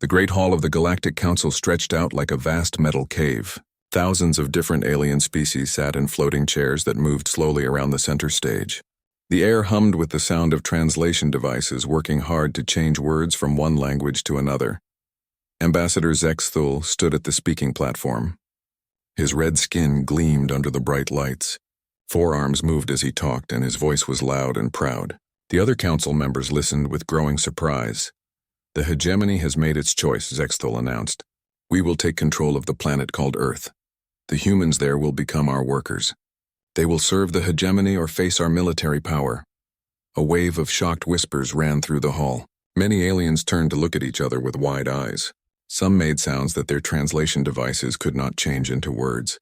The Great Hall of the Galactic Council stretched out like a vast metal cave. Thousands of different alien species sat in floating chairs that moved slowly around the center stage. The air hummed with the sound of translation devices working hard to change words from one language to another. Ambassador Zexthul stood at the speaking platform. His red skin gleamed under the bright lights. Forearms moved as he talked, and his voice was loud and proud. The other council members listened with growing surprise. The hegemony has made its choice, Zexthul announced. We will take control of the planet called Earth. The humans there will become our workers. They will serve the hegemony or face our military power. A wave of shocked whispers ran through the hall. Many aliens turned to look at each other with wide eyes. Some made sounds that their translation devices could not change into words.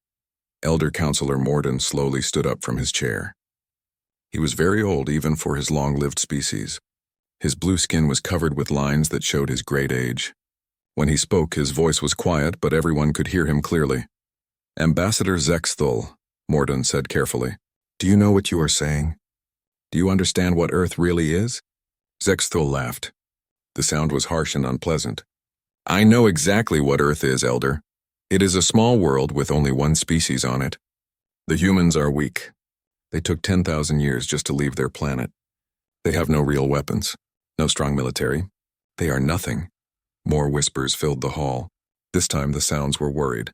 Elder Counselor Morden slowly stood up from his chair. He was very old even for his long-lived species. His blue skin was covered with lines that showed his great age. When he spoke, his voice was quiet, but everyone could hear him clearly. Ambassador Zexthul, Morden said carefully, do you know what you are saying? Do you understand what Earth really is? Zexthul laughed. The sound was harsh and unpleasant. I know exactly what Earth is, Elder. It is a small world with only one species on it. The humans are weak. They took 10,000 years just to leave their planet. They have no real weapons, no strong military. They are nothing. More whispers filled the hall. This time the sounds were worried.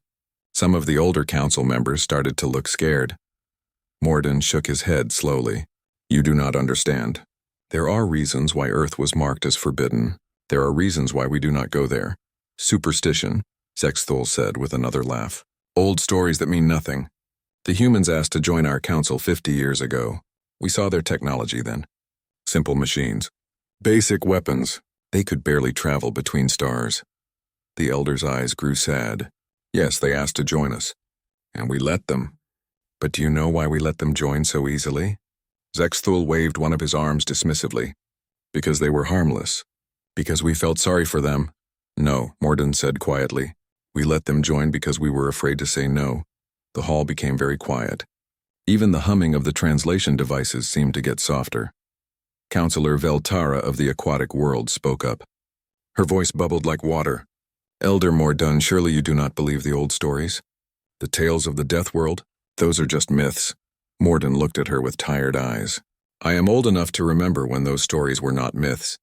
Some of the older council members started to look scared. Morden shook his head slowly. You do not understand. There are reasons why Earth was marked as forbidden. There are reasons why we do not go there. Superstition, Zexthul said with another laugh. Old stories that mean nothing. The humans asked to join our council 50 years ago. We saw their technology then. Simple machines. Basic weapons. They could barely travel between stars. The elder's eyes grew sad. Yes, they asked to join us. And we let them. But do you know why we let them join so easily? Zexthul waved one of his arms dismissively. Because they were harmless. Because we felt sorry for them. No, Morden said quietly. We let them join because we were afraid to say no. The hall became very quiet. Even the humming of the translation devices seemed to get softer. Counselor Veltara of the aquatic world spoke up. Her voice bubbled like water. Elder Morden, surely you do not believe the old stories? The tales of the death world? Those are just myths. Morden looked at her with tired eyes. I am old enough to remember when those stories were not myths.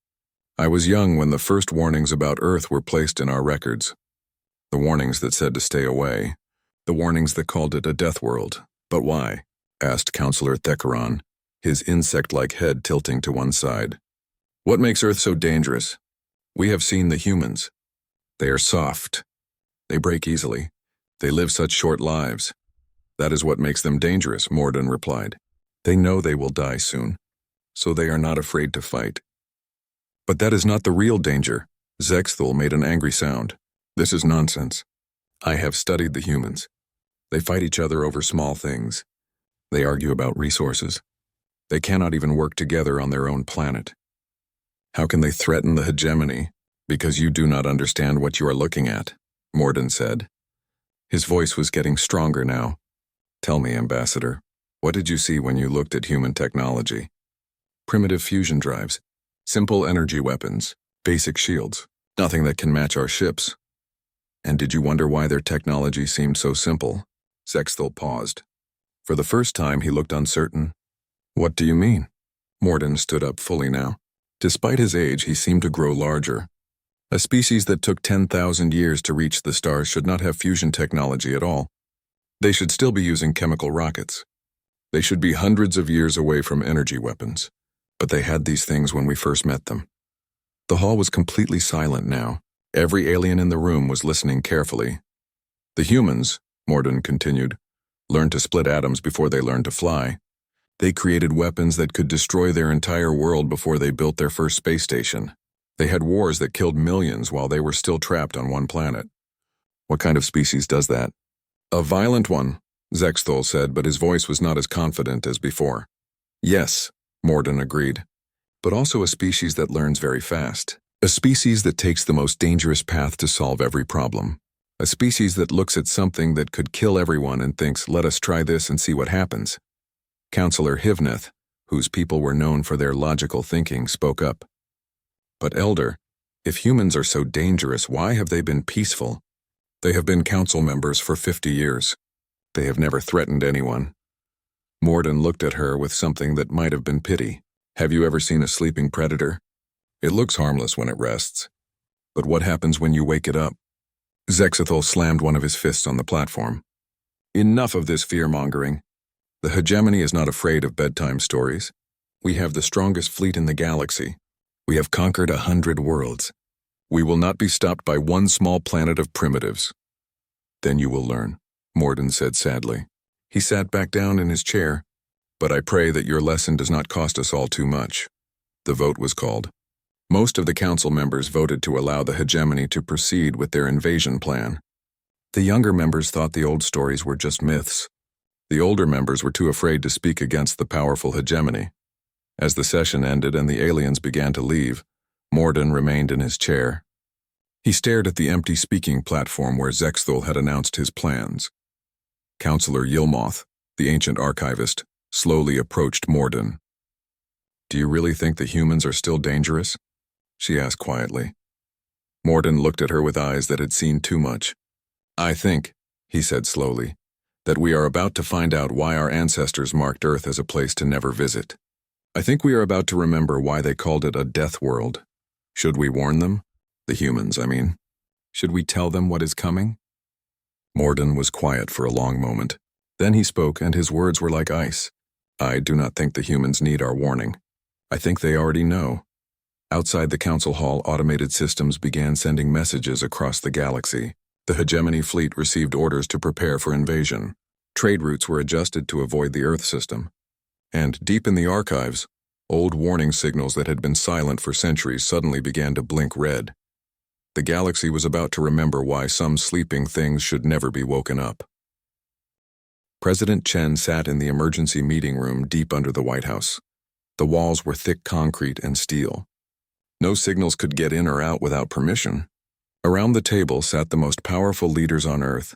I was young when the first warnings about Earth were placed in our records. The warnings that said to stay away. The warnings that called it a death world. But why? Asked Counselor Thekaron, his insect-like head tilting to one side. What makes Earth so dangerous? We have seen the humans. They are soft. They break easily. They live such short lives. That is what makes them dangerous, Morden replied. They know they will die soon, so they are not afraid to fight. But that is not the real danger. Zexthul made an angry sound. This is nonsense. I have studied the humans. They fight each other over small things. They argue about resources. They cannot even work together on their own planet. How can they threaten the hegemony? Because you do not understand what you are looking at, Morden said. His voice was getting stronger now. Tell me, Ambassador, what did you see when you looked at human technology? Primitive fusion drives, simple energy weapons, basic shields, nothing that can match our ships. And did you wonder why their technology seemed so simple? Zexthul paused. For the first time, he looked uncertain. What do you mean? Morden stood up fully now. Despite his age, he seemed to grow larger. A species that took 10,000 years to reach the stars should not have fusion technology at all. They should still be using chemical rockets. They should be hundreds of years away from energy weapons. But they had these things when we first met them. The hall was completely silent now. Every alien in the room was listening carefully. The humans, Morden continued, learned to split atoms before they learned to fly. They created weapons that could destroy their entire world before they built their first space station. They had wars that killed millions while they were still trapped on one planet. What kind of species does that? A violent one, Zexthul said, but his voice was not as confident as before. Yes, Morden agreed, but also a species that learns very fast. A species that takes the most dangerous path to solve every problem. A species that looks at something that could kill everyone and thinks, let us try this and see what happens. Counselor Hivneth, whose people were known for their logical thinking, spoke up. But Elder, If humans are so dangerous, why have they been peaceful? They have been council members for 50 years. They have never threatened anyone. Morden looked at her with something that might have been pity. Have you ever seen a sleeping predator? It looks harmless when it rests. But what happens when you wake it up? Zexathol slammed one of his fists on the platform. Enough of this fear-mongering. The hegemony is not afraid of bedtime stories. We have the strongest fleet in the galaxy. We have conquered 100 worlds. We will not be stopped by one small planet of primitives. Then you will learn, Morden said sadly. He sat back down in his chair. But I pray that your lesson does not cost us all too much. The vote was called. Most of the council members voted to allow the hegemony to proceed with their invasion plan. The younger members thought the old stories were just myths. The older members were too afraid to speak against the powerful hegemony. As the session ended and the aliens began to leave, Morden remained in his chair. He stared at the empty speaking platform where Zexthul had announced his plans. Counselor Yilmoth, the ancient archivist, slowly approached Morden. Do you really think the humans are still dangerous? She asked quietly. Morden looked at her with eyes that had seen too much. I think, he said slowly, that we are about to find out why our ancestors marked Earth as a place to never visit. I think we are about to remember why they called it a death world. Should we warn them? The humans, I mean. Should we tell them what is coming? Morden was quiet for a long moment. Then he spoke, and his words were like ice. I do not think the humans need our warning. I think they already know. Outside the council hall, automated systems began sending messages across the galaxy. The hegemony fleet received orders to prepare for invasion. Trade routes were adjusted to avoid the Earth system. And deep in the archives, old warning signals that had been silent for centuries suddenly began to blink red. The galaxy was about to remember why some sleeping things should never be woken up. President Chen sat in the emergency meeting room deep under the White House. The walls were thick concrete and steel. No signals could get in or out without permission. Around the table sat the most powerful leaders on Earth.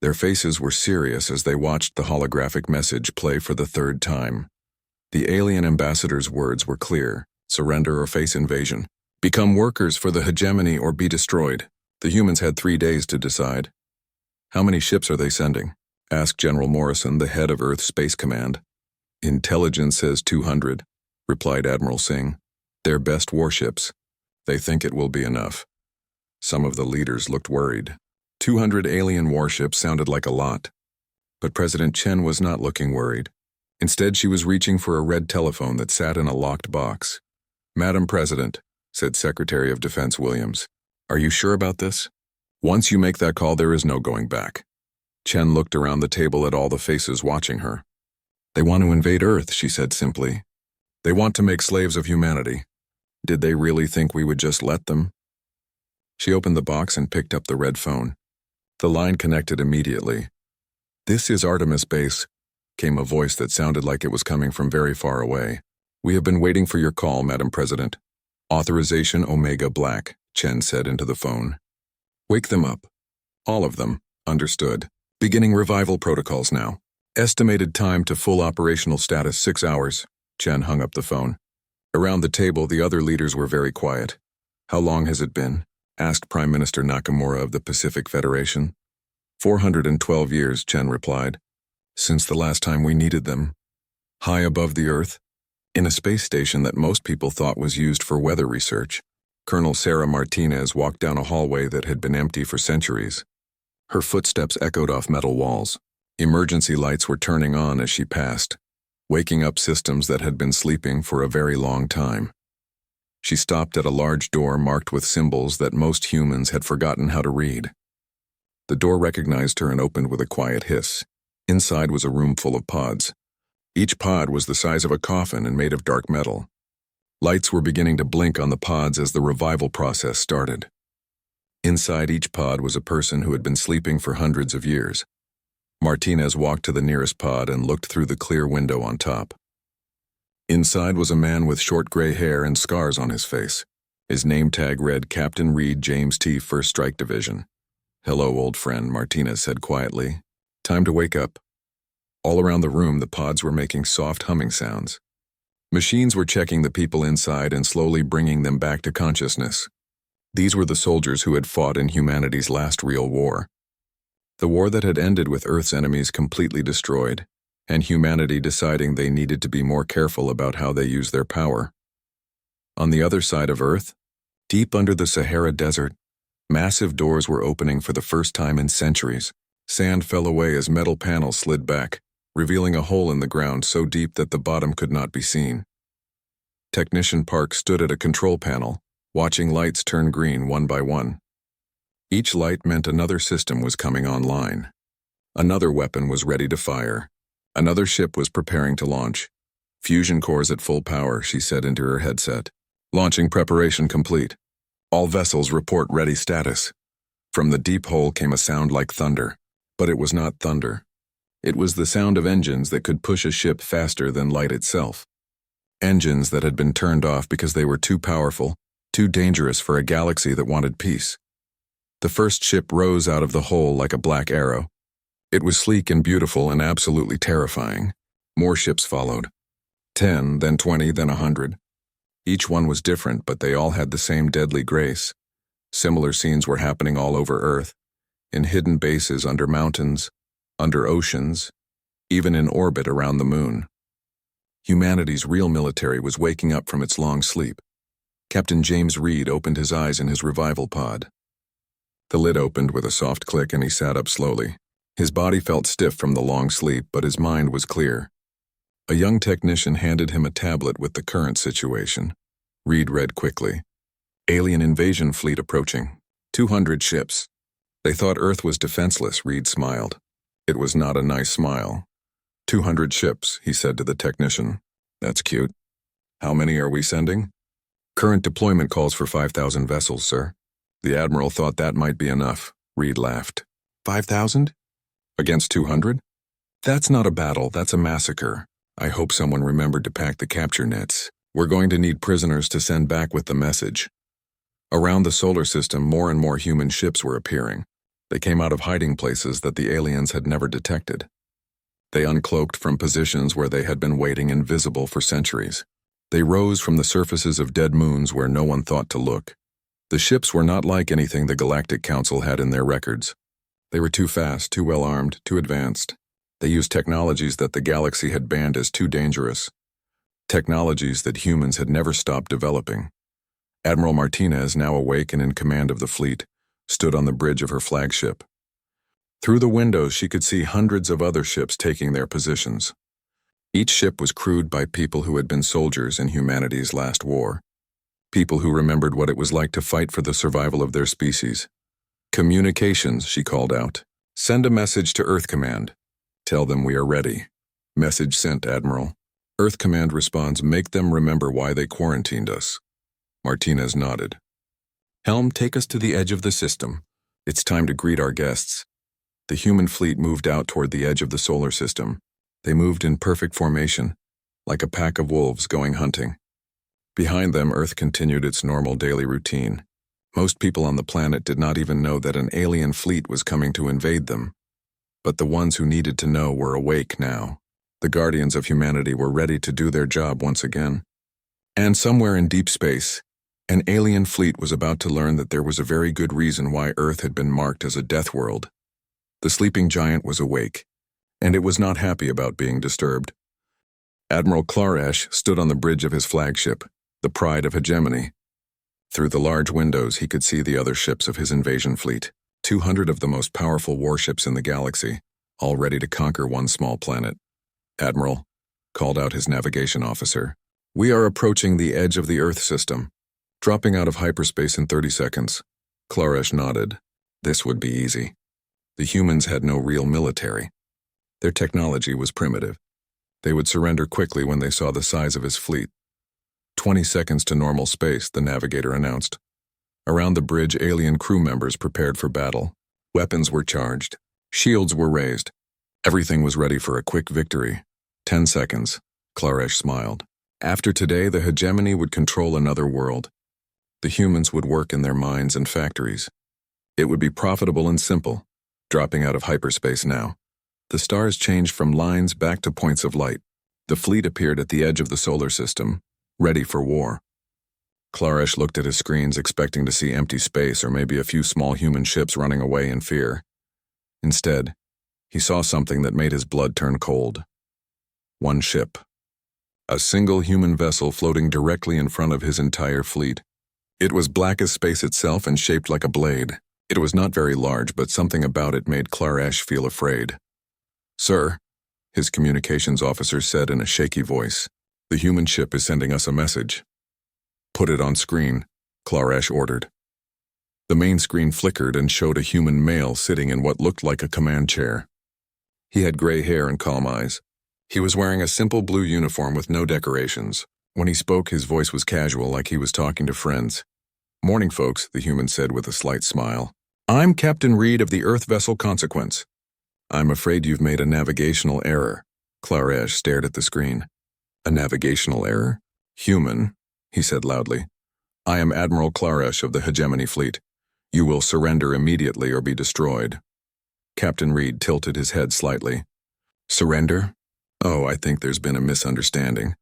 Their faces were serious as they watched the holographic message play for the third time. The alien ambassador's words were clear: surrender or face invasion. Become workers for the hegemony or be destroyed. The humans had 3 days to decide. How many ships are they sending? Asked General Morrison, the head of Earth Space Command. Intelligence says 200, replied Admiral Singh. Their best warships. They think it will be enough. Some of the leaders looked worried. 200 alien warships sounded like a lot. But President Chen was not looking worried. Instead, she was reaching for a red telephone that sat in a locked box. Madam President, said Secretary of Defense Williams, are you sure about this? Once you make that call, there is no going back. Chen looked around the table at all the faces watching her. They want to invade Earth, she said simply. They want to make slaves of humanity. Did they really think we would just let them? She opened the box and picked up the red phone. The line connected immediately. This is Artemis Base, came a voice that sounded like it was coming from very far away. We have been waiting for your call, Madam President. Authorization Omega Black, Chen said into the phone. Wake them up. All of them. Understood. Beginning revival protocols now. Estimated time to full operational status 6 hours. Chen hung up the phone. Around the table, the other leaders were very quiet. How long has it been? Asked Prime Minister Nakamura of the Pacific Federation. 412 years, Chen replied. Since the last time we needed them. High above the Earth, in a space station that most people thought was used for weather research, Colonel Sarah Martinez walked down a hallway that had been empty for centuries. Her footsteps echoed off metal walls. Emergency lights were turning on as she passed, waking up systems that had been sleeping for a very long time. She stopped at a large door marked with symbols that most humans had forgotten how to read. The door recognized her and opened with a quiet hiss. Inside was a room full of pods. Each pod was the size of a coffin and made of dark metal. Lights were beginning to blink on the pods as the revival process started. Inside each pod was a person who had been sleeping for hundreds of years. Martinez walked to the nearest pod and looked through the clear window on top. Inside was a man with short gray hair and scars on his face. His name tag read Captain Reed James T. 1st Strike Division. Hello, old friend, Martinez said quietly. Time to wake up. All around the room, the pods were making soft humming sounds. Machines were checking the people inside and slowly bringing them back to consciousness. These were the soldiers who had fought in humanity's last real war. The war that had ended with Earth's enemies completely destroyed, and humanity deciding they needed to be more careful about how they use their power. On the other side of Earth, deep under the Sahara Desert, massive doors were opening for the first time in centuries. Sand fell away as metal panels slid back, revealing a hole in the ground so deep that the bottom could not be seen. Technician Park stood at a control panel, watching lights turn green one by one. Each light meant another system was coming online. Another weapon was ready to fire. Another ship was preparing to launch. Fusion cores at full power, she said into her headset. Launching preparation complete. All vessels report ready status. From the deep hole came a sound like thunder, but it was not thunder. It was the sound of engines that could push a ship faster than light itself. Engines that had been turned off because they were too powerful, too dangerous for a galaxy that wanted peace. The first ship rose out of the hole like a black arrow. It was sleek and beautiful and absolutely terrifying. More ships followed. 10, then 20, then 100. Each one was different, but they all had the same deadly grace. Similar scenes were happening all over Earth, in hidden bases under mountains, under oceans, even in orbit around the moon. Humanity's real military was waking up from its long sleep. Captain James Reed opened his eyes in his revival pod. The lid opened with a soft click and he sat up slowly. His body felt stiff from the long sleep, but his mind was clear. A young technician handed him a tablet with the current situation. Reed read quickly. Alien invasion fleet approaching. 200 ships. They thought Earth was defenseless, Reed smiled. It was not a nice smile. 200 ships, he said to the technician. That's cute. How many are we sending? Current deployment calls for 5,000 vessels, sir. The Admiral thought that might be enough. Reed laughed. 5,000? Against 200? That's not a battle, that's a massacre. I hope someone remembered to pack the capture nets. We're going to need prisoners to send back with the message. Around the solar system, more and more human ships were appearing. They came out of hiding places that the aliens had never detected. They uncloaked from positions where they had been waiting invisible for centuries. They rose from the surfaces of dead moons where no one thought to look. The ships were not like anything the Galactic Council had in their records. They were too fast, too well armed, too advanced. They used technologies that the galaxy had banned as too dangerous. Technologies that humans had never stopped developing. Admiral Martinez, now awake and in command of the fleet, stood on the bridge of her flagship. Through the windows she could see hundreds of other ships taking their positions. Each ship was crewed by people who had been soldiers in humanity's last war. People who remembered what it was like to fight for the survival of their species. Communications, she called out. Send a message to Earth Command. Tell them we are ready. Message sent, Admiral. Earth Command responds, make them remember why they quarantined us. Martinez nodded. Helm, take us to the edge of the system. It's time to greet our guests. The human fleet moved out toward the edge of the solar system. They moved in perfect formation, like a pack of wolves going hunting. Behind them, Earth continued its normal daily routine. Most people on the planet did not even know that an alien fleet was coming to invade them. But the ones who needed to know were awake now. The guardians of humanity were ready to do their job once again. And somewhere in deep space, an alien fleet was about to learn that there was a very good reason why Earth had been marked as a death world. The sleeping giant was awake, and it was not happy about being disturbed. Admiral Klaresh stood on the bridge of his flagship, the pride of hegemony. Through the large windows he could see the other ships of his invasion fleet, 200 of the most powerful warships in the galaxy, all ready to conquer one small planet. Admiral, called out his navigation officer, we are approaching the edge of the Earth system, dropping out of hyperspace in 30 seconds. Klaresh nodded. This would be easy. The humans had no real military. Their technology was primitive. They would surrender quickly when they saw the size of his fleet. 20 seconds to normal space, the navigator announced. Around the bridge, alien crew members prepared for battle. Weapons were charged. Shields were raised. Everything was ready for a quick victory. 10 seconds. Klaresh smiled. After today, the hegemony would control another world. The humans would work in their mines and factories. It would be profitable and simple, dropping out of hyperspace now. The stars changed from lines back to points of light. The fleet appeared at the edge of the solar system, ready for war. Claresh looked at his screens expecting to see empty space or maybe a few small human ships running away in fear. Instead, he saw something that made his blood turn cold. One ship. A single human vessel floating directly in front of his entire fleet. It was black as space itself and shaped like a blade. It was not very large, but something about it made Claresh feel afraid. "Sir," his communications officer said in a shaky voice, "the human ship is sending us a message." "Put it on screen," Claresh ordered. The main screen flickered and showed a human male sitting in what looked like a command chair. He had gray hair and calm eyes. He was wearing a simple blue uniform with no decorations. When he spoke, his voice was casual, like he was talking to friends. "Morning, folks," the human said with a slight smile. "I'm Captain Reed of the Earth vessel Consequence." "I'm afraid you've made a navigational error." Claresh stared at the screen. "A navigational error? Human," he said loudly. "I am Admiral Claresh of the Hegemony Fleet. You will surrender immediately or be destroyed." Captain Reed tilted his head slightly. "Surrender? Oh, I think there's been a misunderstanding.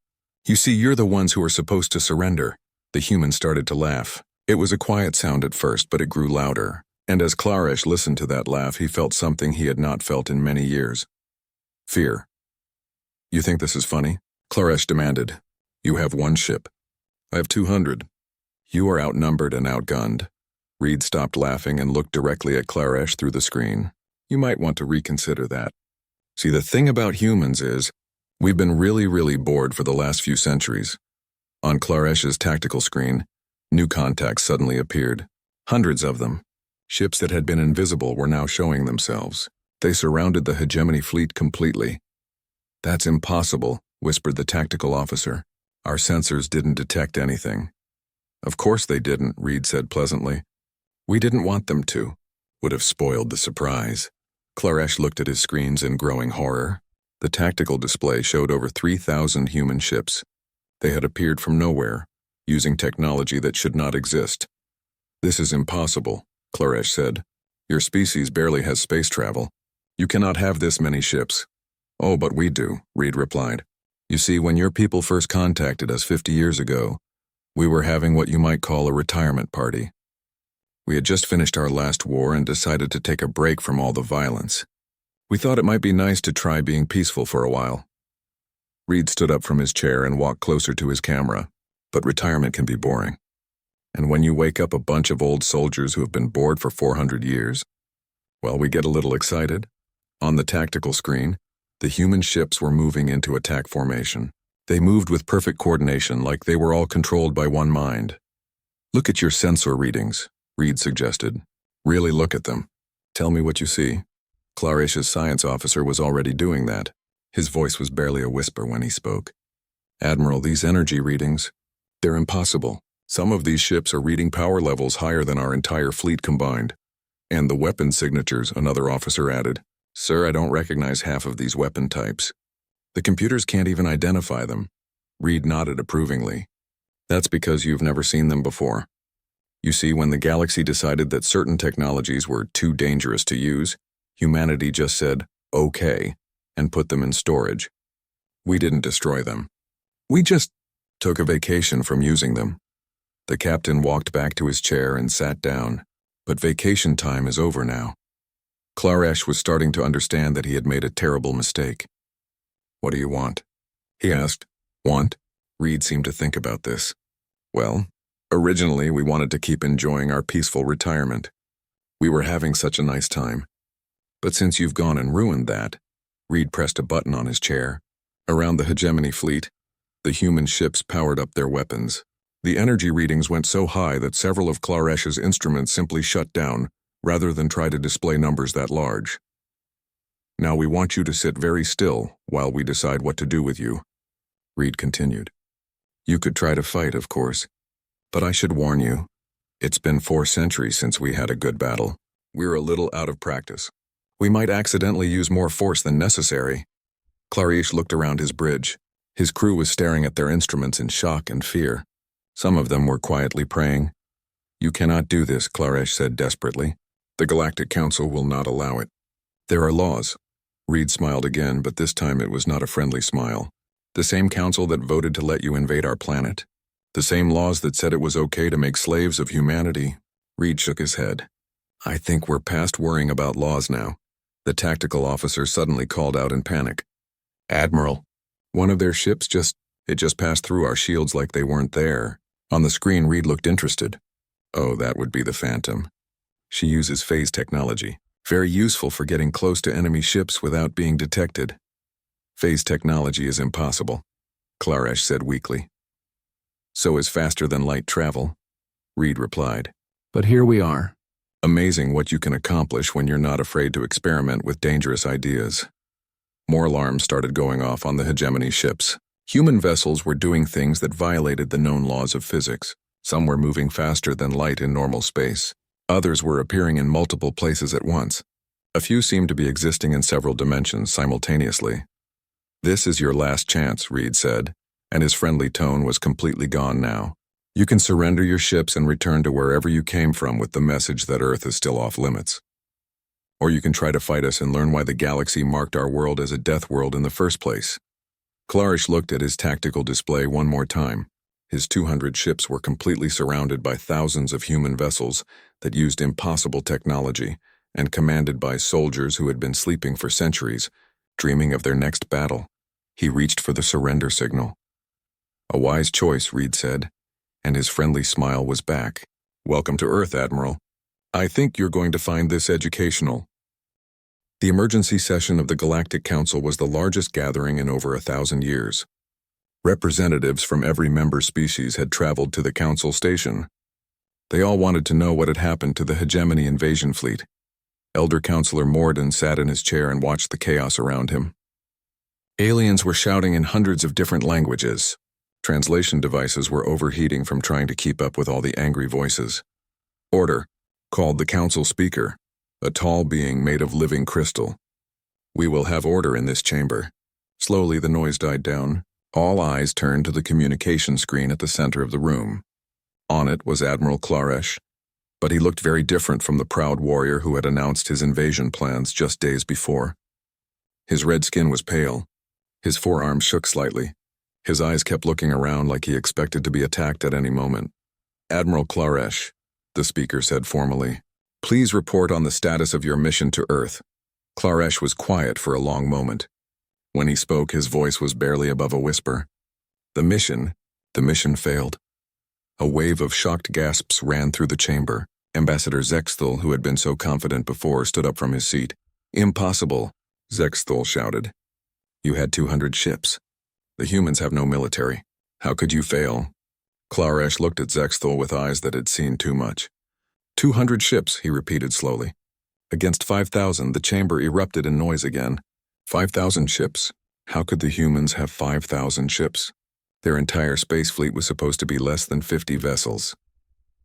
You see, you're the ones who are supposed to surrender." The human started to laugh. It was a quiet sound at first, but it grew louder. And as Claresh listened to that laugh, he felt something he had not felt in many years. Fear. "You think this is funny?" Claresh demanded. "You have one ship. I have 200. You are outnumbered and outgunned." Reed stopped laughing and looked directly at Claresh through the screen. "You might want to reconsider that. See, the thing about humans is, we've been really bored for the last few centuries." On Claresh's tactical screen, new contacts suddenly appeared. Hundreds of them. Ships that had been invisible were now showing themselves. They surrounded the Hegemony fleet completely. "That's impossible," whispered the tactical officer. "Our sensors didn't detect anything." "Of course they didn't," Reed said pleasantly. "We didn't want them to. Would have spoiled the surprise." Claresh looked at his screens in growing horror. The tactical display showed over 3,000 human ships. They had appeared from nowhere, using technology that should not exist. "This is impossible," Claresh said. "Your species barely has space travel. You cannot have this many ships." "Oh, but we do," Reed replied. "You see, when your people first contacted us 50 years ago, we were having what you might call a retirement party. We had just finished our last war and decided to take a break from all the violence. We thought it might be nice to try being peaceful for a while." Reed stood up from his chair and walked closer to his camera. "But retirement can be boring. And when you wake up a bunch of old soldiers who have been bored for 400 years, well, we get a little excited." On the tactical screen, the human ships were moving into attack formation. They moved with perfect coordination, like they were all controlled by one mind. "Look at your sensor readings," Reed suggested. "Really look at them. Tell me what you see." Claresh's science officer was already doing that. His voice was barely a whisper when he spoke. "Admiral, these energy readings, they're impossible. Some of these ships are reading power levels higher than our entire fleet combined. And the weapon signatures," another officer added. "Sir, I don't recognize half of these weapon types. The computers can't even identify them." Reed nodded approvingly. "That's because you've never seen them before. You see, when the galaxy decided that certain technologies were too dangerous to use, humanity just said, okay, and put them in storage. We didn't destroy them. We just took a vacation from using them." The captain walked back to his chair and sat down. "But vacation time is over now." Claresh was starting to understand that he had made a terrible mistake. "What do you want?" he asked. "Want?" Reed seemed to think about this. "Well, originally we wanted to keep enjoying our peaceful retirement. We were having such a nice time. But since you've gone and ruined that," Reed pressed a button on his chair. Around the Hegemony fleet, the human ships powered up their weapons. The energy readings went so high that several of Claresh's instruments simply shut down, rather than try to display numbers that large. "Now we want you to sit very still while we decide what to do with you," Reed continued. "You could try to fight, of course, but I should warn you, it's been 4 centuries since we had a good battle. We're a little out of practice. We might accidentally use more force than necessary." Claresh looked around his bridge. His crew was staring at their instruments in shock and fear. Some of them were quietly praying. "You cannot do this," Claresh said desperately. "The Galactic Council will not allow it. There are laws." Reed smiled again, but this time it was not a friendly smile. "The same council that voted to let you invade our planet. The same laws that said it was okay to make slaves of humanity. Reed shook his head. I think we're past worrying about laws now. The tactical officer suddenly called out in panic. Admiral, one of their ships just passed through our shields like they weren't there. On the screen, Reed looked interested. Oh, that would be the Phantom. She uses phase technology. Very useful for getting close to enemy ships without being detected. Phase technology is impossible, Klaresh said weakly. So is faster-than-light travel, Reed replied. But here we are. Amazing what you can accomplish when you're not afraid to experiment with dangerous ideas. More alarms started going off on the hegemony ships. Human vessels were doing things that violated the known laws of physics. Some were moving faster than light in normal space. Others were appearing in multiple places at once. A few seemed to be existing in several dimensions simultaneously. This is your last chance, Reed said, and his friendly tone was completely gone now. You can surrender your ships and return to wherever you came from with the message that Earth is still off limits. Or you can try to fight us and learn why the galaxy marked our world as a death world in the first place. Klaresh looked at his tactical display one more time. His 200 ships were completely surrounded by thousands of human vessels that used impossible technology and commanded by soldiers who had been sleeping for centuries, dreaming of their next battle. He reached for the surrender signal. A wise choice, Reed said, and his friendly smile was back. Welcome to Earth, Admiral. I think you're going to find this educational. The emergency session of the Galactic Council was the largest gathering in over 1,000 years. Representatives from every member species had traveled to the Council station. They all wanted to know what had happened to the hegemony invasion fleet. Elder Counselor Morden sat in his chair and watched the chaos around him. Aliens were shouting in hundreds of different languages. Translation devices were overheating from trying to keep up with all the angry voices. Order, called the council speaker, a tall being made of living crystal. We will have order in this chamber. Slowly the noise died down. All eyes turned to the communication screen at the center of the room. On it was Admiral Klaresh, but he looked very different from the proud warrior who had announced his invasion plans just days before. His red skin was pale. His forearms shook slightly. His eyes kept looking around like he expected to be attacked at any moment. Admiral Klaresh, the speaker said formally, please report on the status of your mission to Earth. Klaresh was quiet for a long moment. When he spoke, his voice was barely above a whisper. The mission failed. A wave of shocked gasps ran through the chamber. Ambassador Zexthal, who had been so confident before, stood up from his seat. Impossible, Zexthal shouted. You had 200 ships. The humans have no military. How could you fail? Klaresh looked at Zexthal with eyes that had seen too much. 200 ships, he repeated slowly. Against 5,000, the chamber erupted in noise again. 5,000 ships? How could the humans have 5,000 ships? Their entire space fleet was supposed to be less than 50 vessels.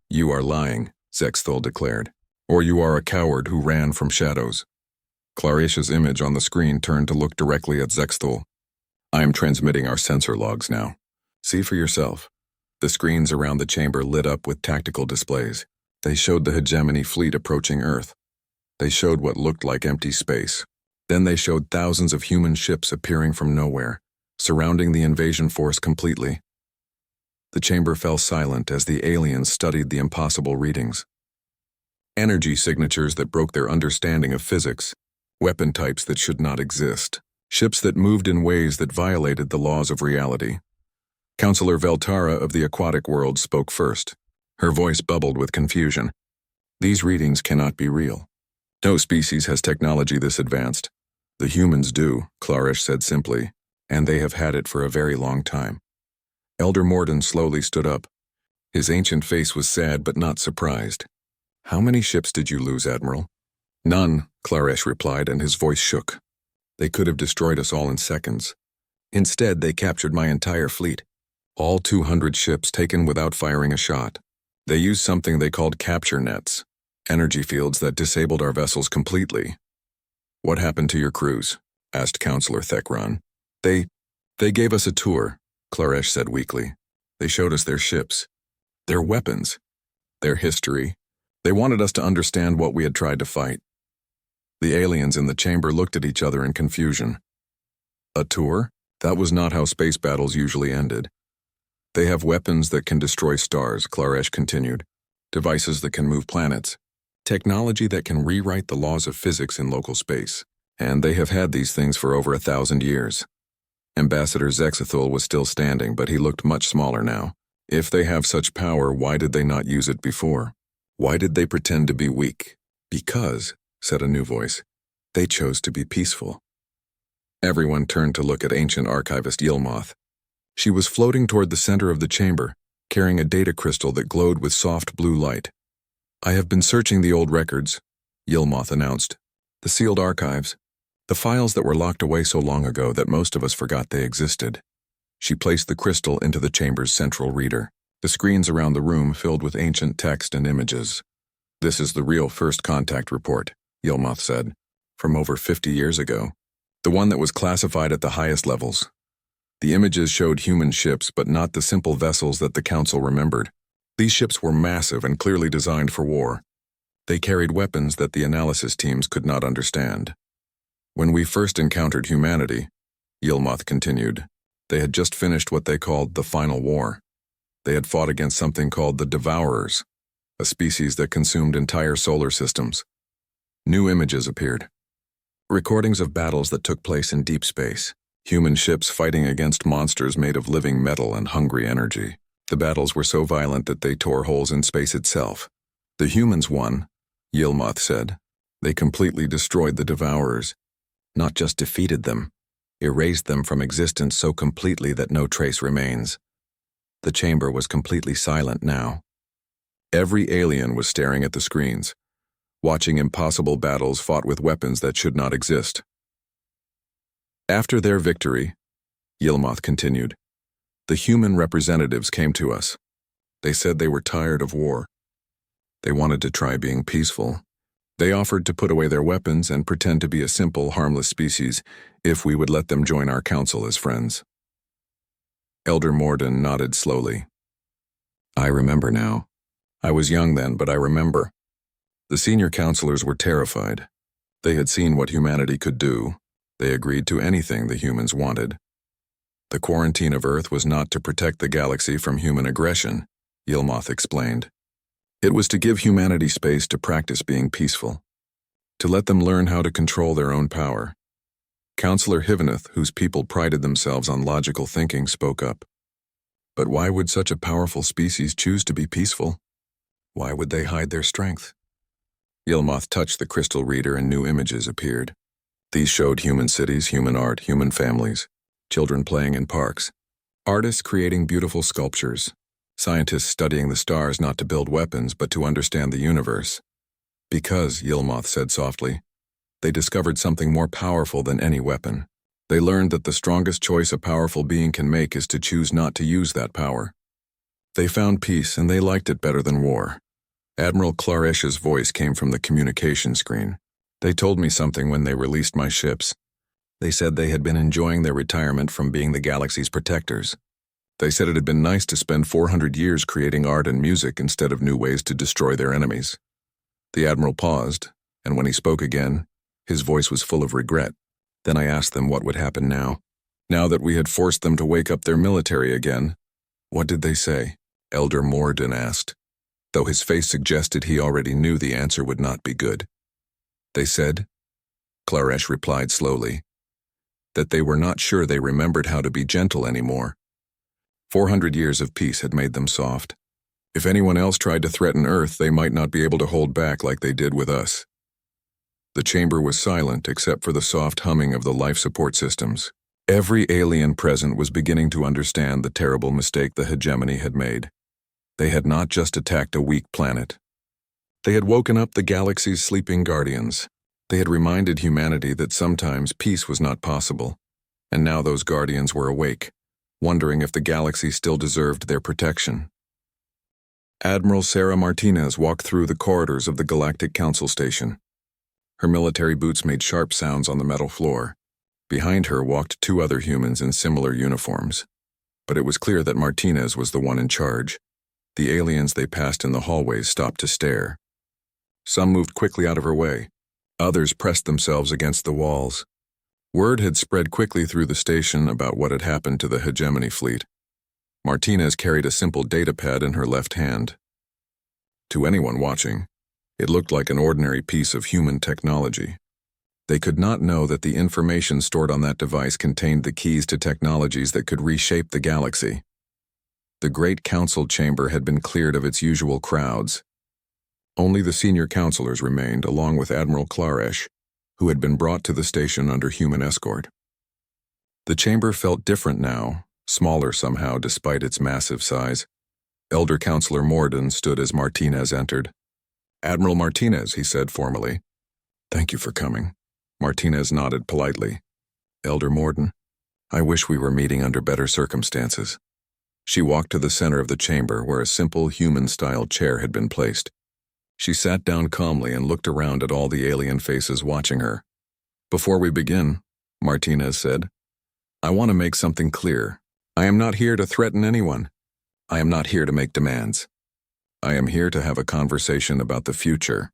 You are lying, Zexthal declared. Or you are a coward who ran from shadows. Claresh's image on the screen turned to look directly at Zexthal. I am transmitting our sensor logs now. See for yourself. The screens around the chamber lit up with tactical displays. They showed the hegemony fleet approaching Earth. They showed what looked like empty space. Then they showed thousands of human ships appearing from nowhere, surrounding the invasion force completely. The chamber fell silent as the aliens studied the impossible readings. Energy signatures that broke their understanding of physics, weapon types that should not exist, ships that moved in ways that violated the laws of reality. Counselor Veltara of the aquatic world spoke first. Her voice bubbled with confusion. These readings cannot be real. No species has technology this advanced. The humans do, Klaresh said simply, and they have had it for a very long time. Elder Morden slowly stood up. His ancient face was sad but not surprised. How many ships did you lose, Admiral? None, Klaresh replied, and his voice shook. They could have destroyed us all in seconds. Instead, they captured my entire fleet. All 200 ships taken without firing a shot. They used something they called capture nets, energy fields that disabled our vessels completely. What happened to your crews? Asked Counselor Thekron. They gave us a tour, Klaresh said weakly. They showed us their ships, their weapons, their history. They wanted us to understand what we had tried to fight. The aliens in the chamber looked at each other in confusion. A tour? That was not how space battles usually ended. They have weapons that can destroy stars, Klaresh continued, devices that can move planets, technology that can rewrite the laws of physics in local space, and they have had these things for over 1,000 years. Ambassador Zexathul was still standing, but he looked much smaller now. If they have such power, why did they not use it before? Why did they pretend to be weak? Because, said a new voice, they chose to be peaceful. Everyone turned to look at ancient archivist Yilmoth. She was floating toward the center of the chamber, carrying a data crystal that glowed with soft blue light. I have been searching the old records, Yilmoth announced. The sealed archives. The files that were locked away so long ago that most of us forgot they existed. She placed the crystal into the chamber's central reader. The screens around the room filled with ancient text and images. This is the real first contact report, Yilmoth said, from over 50 years ago. The one that was classified at the highest levels. The images showed human ships, but not the simple vessels that the Council remembered. These ships were massive and clearly designed for war. They carried weapons that the analysis teams could not understand. When we first encountered humanity, Yilmoth continued, they had just finished what they called the Final War. They had fought against something called the Devourers, a species that consumed entire solar systems. New images appeared. Recordings of battles that took place in deep space. Human ships fighting against monsters made of living metal and hungry energy. The battles were so violent that they tore holes in space itself. The humans won, Yilmoth said. They completely destroyed the Devourers. Not just defeated them, erased them from existence so completely that no trace remains. The chamber was completely silent now. Every alien was staring at the screens, watching impossible battles fought with weapons that should not exist. After their victory, Yilmoth continued, the human representatives came to us. They said they were tired of war. They wanted to try being peaceful. They offered to put away their weapons and pretend to be a simple, harmless species if we would let them join our council as friends. Elder Morden nodded slowly. I remember now. I was young then, but I remember. The senior counselors were terrified. They had seen what humanity could do. They agreed to anything the humans wanted. The quarantine of Earth was not to protect the galaxy from human aggression, Yilmoth explained. It was to give humanity space to practice being peaceful, to let them learn how to control their own power. Counselor Hiveneth, whose people prided themselves on logical thinking, spoke up. But why would such a powerful species choose to be peaceful? Why would they hide their strength? Yilmoth touched the crystal reader and new images appeared. These showed human cities, human art, human families, children playing in parks, artists creating beautiful sculptures, scientists studying the stars not to build weapons but to understand the universe. Because, Yilmoth said softly, they discovered something more powerful than any weapon. They learned that the strongest choice a powerful being can make is to choose not to use that power. They found peace and they liked it better than war. Admiral Klaresh's voice came from the communication screen. They told me something when they released my ships. They said they had been enjoying their retirement from being the galaxy's protectors. They said it had been nice to spend 400 years creating art and music instead of new ways to destroy their enemies. The Admiral paused, and when he spoke again, his voice was full of regret. Then I asked them what would happen now. Now that we had forced them to wake up their military again. What did they say? Elder Morden asked, though his face suggested he already knew the answer would not be good. They said, Klaresh replied slowly, that they were not sure they remembered how to be gentle anymore. 400 years of peace had made them soft. If anyone else tried to threaten Earth, they might not be able to hold back like they did with us. The chamber was silent except for the soft humming of the life support systems. Every alien present was beginning to understand the terrible mistake the hegemony had made. They had not just attacked a weak planet. They had woken up the galaxy's sleeping guardians. They had reminded humanity that sometimes peace was not possible. And now those guardians were awake, wondering if the galaxy still deserved their protection. Admiral Sarah Martinez walked through the corridors of the Galactic Council Station. Her military boots made sharp sounds on the metal floor. Behind her walked two other humans in similar uniforms. But it was clear that Martinez was the one in charge. The aliens they passed in the hallways stopped to stare. Some moved quickly out of her way. Others pressed themselves against the walls. Word had spread quickly through the station about what had happened to the hegemony fleet. Martinez carried a simple datapad in her left hand. To anyone watching, it looked like an ordinary piece of human technology. They could not know that the information stored on that device contained the keys to technologies that could reshape the galaxy. The Great Council chamber had been cleared of its usual crowds. Only the senior counselors remained, along with Admiral Klaresh, who had been brought to the station under human escort. The chamber felt different now, smaller somehow despite its massive size. Elder Counselor Morden stood as Martinez entered. "Admiral Martinez," he said formally. "Thank you for coming." Martinez nodded politely. "Elder Morden, I wish we were meeting under better circumstances." She walked to the center of the chamber where a simple human-style chair had been placed. She sat down calmly and looked around at all the alien faces watching her. "Before we begin," Martinez said, "I want to make something clear. I am not here to threaten anyone. I am not here to make demands. I am here to have a conversation about the future."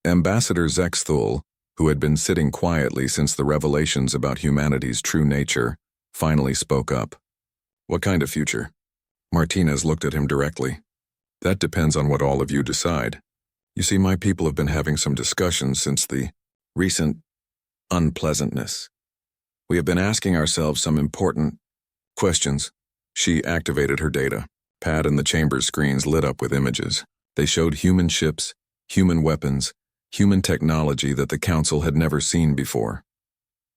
Ambassador Zexthul, who had been sitting quietly since the revelations about humanity's true nature, finally spoke up. "What kind of future?" Martinez looked at him directly. "That depends on what all of you decide. You see, my people have been having some discussions since the recent unpleasantness. We have been asking ourselves some important questions." She activated her data. Pad and the chamber's screens lit up with images. They showed human ships, human weapons, human technology that the Council had never seen before.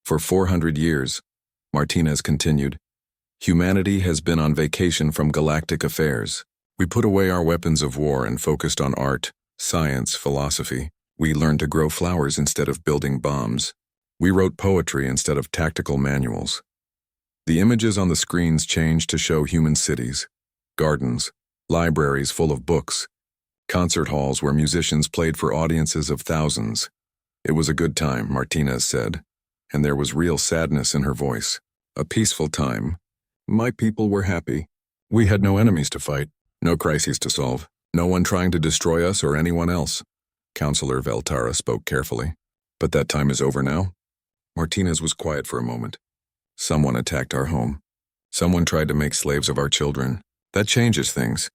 "For 400 years, Martinez continued, humanity has been on vacation from galactic affairs. We put away our weapons of war and focused on art, science, philosophy. We learned to grow flowers instead of building bombs. We wrote poetry instead of tactical manuals." The images on the screens changed to show human cities, gardens, libraries full of books, concert halls where musicians played for audiences of thousands. "It was a good time," Martinez said, and there was real sadness in her voice. "A peaceful time. My people were happy. We had no enemies to fight, no crises to solve, no one trying to destroy us or anyone else." Counselor Veltara spoke carefully. "But that time is over now?" Martinez was quiet for a moment. "Someone attacked our home. Someone tried to make slaves of our children. That changes things."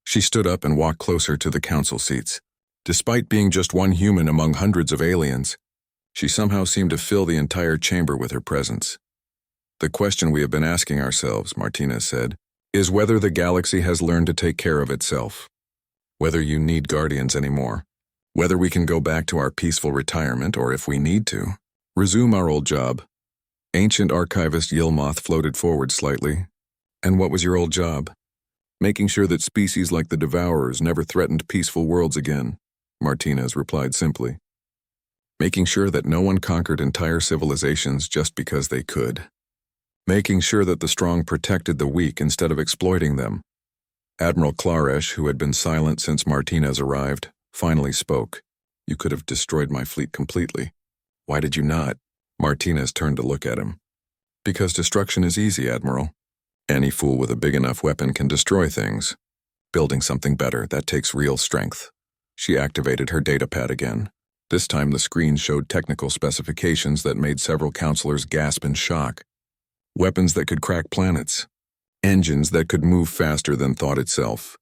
She stood up and walked closer to the council seats. Despite being just one human among hundreds of aliens, she somehow seemed to fill the entire chamber with her presence. "The question we have been asking ourselves," Martinez said, "is whether the galaxy has learned to take care of itself. Whether you need guardians anymore. Whether we can go back to our peaceful retirement, or if we need to, resume our old job." Ancient archivist Yilmoth floated forward slightly. "And what was your old job?" "Making sure that species like the Devourers never threatened peaceful worlds again," Martinez replied simply. "Making sure that no one conquered entire civilizations just because they could. Making sure that the strong protected the weak instead of exploiting them." Admiral Klaresh, who had been silent since Martinez arrived, finally spoke. "You could have destroyed my fleet completely. Why did you not?" Martinez turned to look at him. "Because destruction is easy, Admiral. Any fool with a big enough weapon can destroy things. Building something better, that takes real strength." She activated her datapad again. This time the screen showed technical specifications that made several counselors gasp in shock. Weapons that could crack planets. Engines that could move faster than thought itself.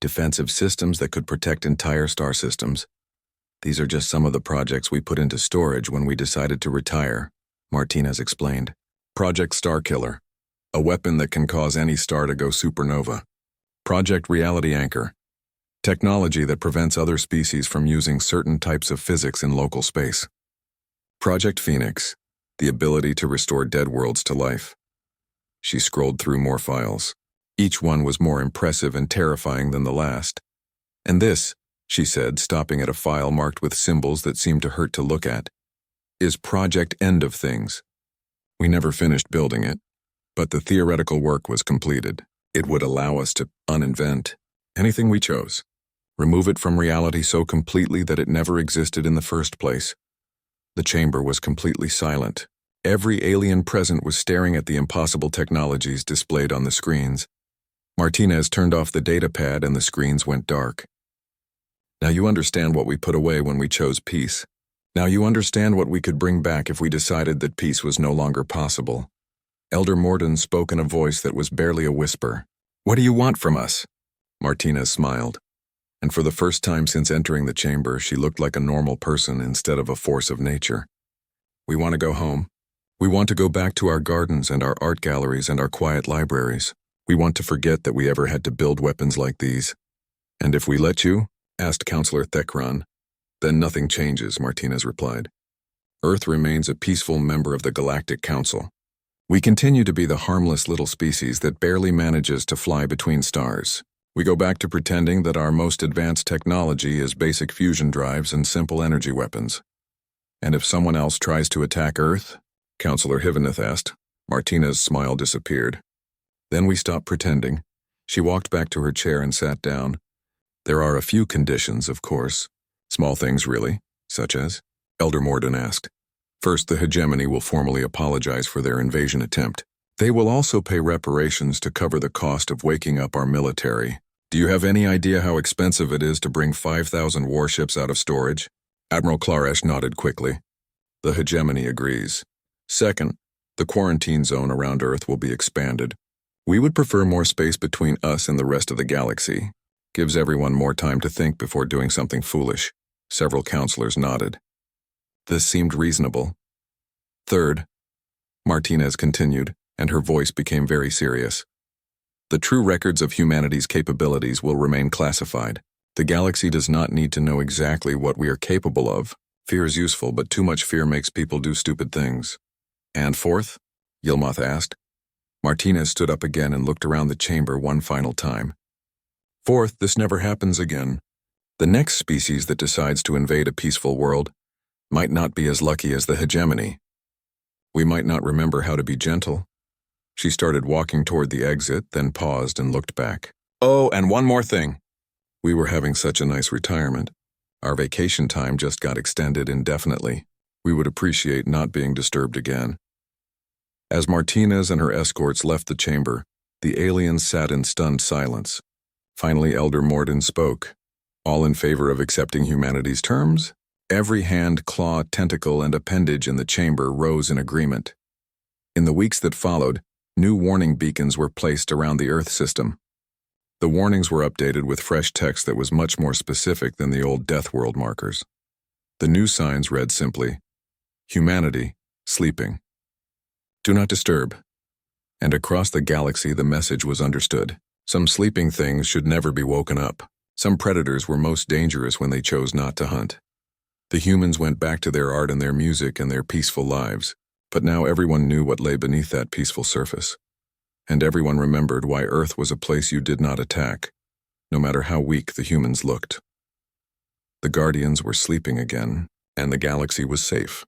Defensive systems that could protect entire star systems. "These are just some of the projects we put into storage when we decided to retire," Martinez explained. "Project Starkiller. A weapon that can cause any star to go supernova. Project Reality Anchor. Technology that prevents other species from using certain types of physics in local space. Project Phoenix. The ability to restore dead worlds to life." She scrolled through more files. Each one was more impressive and terrifying than the last. "And this," she said, stopping at a file marked with symbols that seemed to hurt to look at, "is Project End of Things. We never finished building it, but the theoretical work was completed. It would allow us to uninvent anything we chose, remove it from reality so completely that it never existed in the first place." The chamber was completely silent. Every alien present was staring at the impossible technologies displayed on the screens. Martinez turned off the datapad and the screens went dark. "Now you understand what we put away when we chose peace. Now you understand what we could bring back if we decided that peace was no longer possible." Elder Morden spoke in a voice that was barely a whisper. What do you want from us? Martinez smiled, and for the first time since entering the chamber, she looked like a normal person instead of a force of nature. We want to go home. We want to go back to our gardens and our art galleries and our quiet libraries. We want to forget that we ever had to build weapons like these. And if we let you? Asked Counselor Thekran. Then nothing changes, Martinez replied. Earth remains a peaceful member of the Galactic Council. We continue to be the harmless little species that barely manages to fly between stars. We go back to pretending that our most advanced technology is basic fusion drives and simple energy weapons. And if someone else tries to attack Earth? Counselor Hiveneth asked. Martinez's smile disappeared. Then we stopped pretending. She walked back to her chair and sat down. There are a few conditions, of course. Small things, really. Such as? Elder Morden asked. First, the hegemony will formally apologize for their invasion attempt. They will also pay reparations to cover the cost of waking up our military. Do you have any idea how expensive it is to bring 5,000 warships out of storage? Admiral Klaresh nodded quickly. The hegemony agrees. Second, the quarantine zone around Earth will be expanded. We would prefer more space between us and the rest of the galaxy. Gives everyone more time to think before doing something foolish. Several counselors nodded. This seemed reasonable. Third, Martinez continued, and her voice became very serious. The true records of humanity's capabilities will remain classified. The galaxy does not need to know exactly what we are capable of. Fear is useful, but too much fear makes people do stupid things. And fourth? Yilmoth asked. Martinez stood up again and looked around the chamber one final time. Fourth, this never happens again. The next species that decides to invade a peaceful world might not be as lucky as the hegemony. We might not remember how to be gentle. She started walking toward the exit, then paused and looked back. Oh, and one more thing. We were having such a nice retirement. Our vacation time just got extended indefinitely. We would appreciate not being disturbed again. As Martinez and her escorts left the chamber, the aliens sat in stunned silence. Finally, Elder Morden spoke. All in favor of accepting humanity's terms? Every hand, claw, tentacle, and appendage in the chamber rose in agreement. In the weeks that followed, new warning beacons were placed around the Earth system. The warnings were updated with fresh text that was much more specific than the old Death World markers. The new signs read simply, Humanity, sleeping. Do not disturb. And across the galaxy the message was understood. Some sleeping things should never be woken up. Some predators were most dangerous when they chose not to hunt. The humans went back to their art and their music and their peaceful lives, but now everyone knew what lay beneath that peaceful surface. And everyone remembered why Earth was a place you did not attack, no matter how weak the humans looked. The Guardians were sleeping again, and the galaxy was safe.